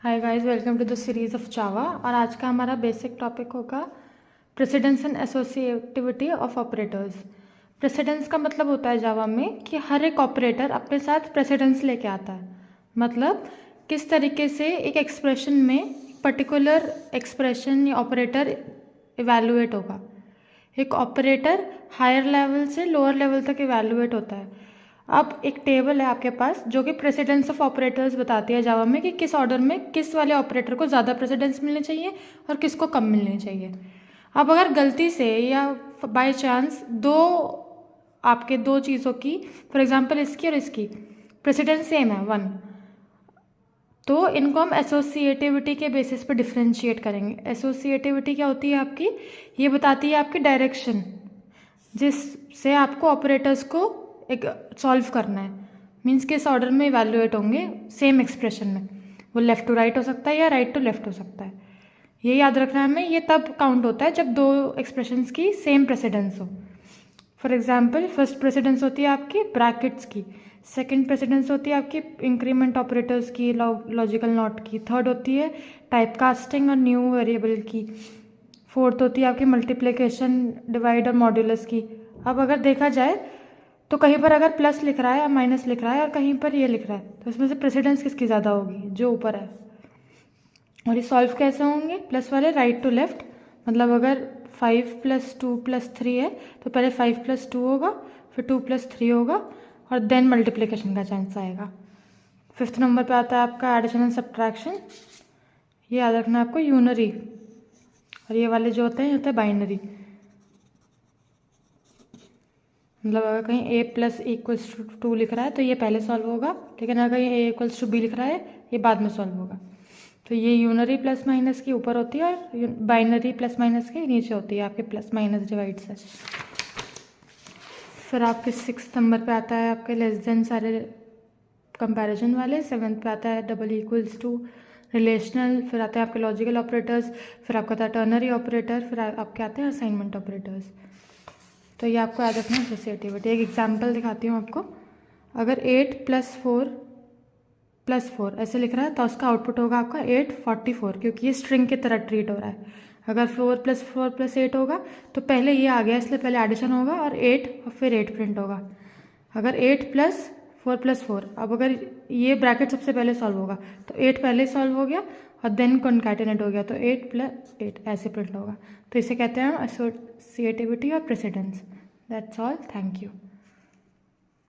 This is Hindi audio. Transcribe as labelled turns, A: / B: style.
A: Hi guys, welcome to the series of Java. और आज का हमारा बेसिक टॉपिक होगा precedence and associativity of operators. Precedence का मतलब होता है जावा में कि हर एक ऑपरेटर अपने साथ प्रेसिडेंस लेके आता है। मतलब किस तरीके से एक एक्सप्रेशन में पर्टिकुलर एक्सप्रेशन या ऑपरेटर इवैल्यूएट होगा। एक ऑपरेटर हायर लेवल से लोअर लेवल तक इवैल्यूएट होता है। अब एक टेबल है आपके पास जो कि प्रेसिडेंस ऑफ ऑपरेटर्स बताती है जावा में कि किस ऑर्डर में किस वाले ऑपरेटर को ज़्यादा प्रेसिडेंस मिलनी चाहिए और किसको कम मिलनी चाहिए। अब अगर गलती से या बाय चांस आपके दो चीज़ों की, फॉर एग्जांपल इसकी और इसकी प्रेसिडेंस सेम है 1, तो इनको हम एसोसिएटिविटी के बेसिस पर डिफ्रेंशिएट करेंगे। एसोसिएटिविटी क्या होती है आपकी, ये बताती है आपकी डायरेक्शन जिससे आपको ऑपरेटर्स को एक सॉल्व करना है। मीन्स किस ऑर्डर में इवैल्यूएट होंगे सेम एक्सप्रेशन में, वो लेफ़्ट टू राइट हो सकता है या राइट टू लेफ़्ट हो सकता है। ये याद रखना है हमें। ये तब काउंट होता है जब दो एक्सप्रेशंस की सेम प्रेसिडेंस हो। फॉर एग्जाम्पल फर्स्ट प्रेसिडेंस होती है आपकी ब्रैकेट्स की, सेकंड प्रेसिडेंस होती है आपकी इंक्रीमेंट ऑपरेटर्स की, लॉजिकल नॉट की, थर्ड होती है टाइप कास्टिंग और न्यू वेरिएबल की, फोर्थ होती है आपकी मल्टीप्लिकेशन डिवाइड और मॉड्यूलस की। अब अगर देखा जाए तो कहीं पर अगर प्लस लिख रहा है या माइनस लिख रहा है और कहीं पर ये लिख रहा है, तो इसमें से प्रेसिडेंस किसकी ज़्यादा होगी, जो ऊपर है। और ये सॉल्व कैसे होंगे, प्लस वाले राइट टू लेफ्ट। मतलब अगर 5 + 2 + 3 है तो पहले 5 + 2 होगा, फिर 2 + 3 होगा और देन मल्टीप्लिकेशन का चांस आएगा। 5th नंबर पे आता है आपका एडिशन एंड सब्ट्रैक्शन। ये याद रखना है आपको, यूनरी। और ये वाले जो होते हैं बाइनरी। मतलब अगर कहीं a + = 2 लिख रहा है तो ये पहले सॉल्व होगा, लेकिन अगर कहीं a = b लिख रहा है ये बाद में सॉल्व होगा। तो ये यूनरी प्लस माइनस की ऊपर होती है और बाइनरी प्लस माइनस के नीचे होती है आपके प्लस माइनस डिवाइड से। फिर आपके 6th नंबर पे आता है आपके लेस देन सारे कंपैरिजन वाले। 7th पे आता है == रिलेशनल। फिर आते हैं आपके लॉजिकल ऑपरेटर्स। फिर आपका आता है टर्नरी ऑपरेटर। फिर आपके आते हैं असाइनमेंट ऑपरेटर्स। तो ये आपको याद रखना है एसोसिएटिविटी। एक एग्जांपल दिखाती हूँ आपको। अगर 8 + 4 + 4 ऐसे लिख रहा है तो उसका आउटपुट होगा आपका 844, क्योंकि ये स्ट्रिंग की तरह ट्रीट हो रहा है। अगर 4 + 4 + 8 होगा तो पहले ये आ गया, इसलिए पहले एडिशन होगा और 8 और फिर 8 प्रिंट होगा। अगर 8 + 4 + 4, अब अगर ये ब्रैकेट सबसे पहले सॉल्व होगा तो 8 पहले सॉल्व हो गया और देन कॉन्कैटिनेट हो गया, तो 8 + 8 ऐसे प्रिंट होगा। तो इसे कहते हैं एसोसिएटिविटी और precedence. That's all, thank you.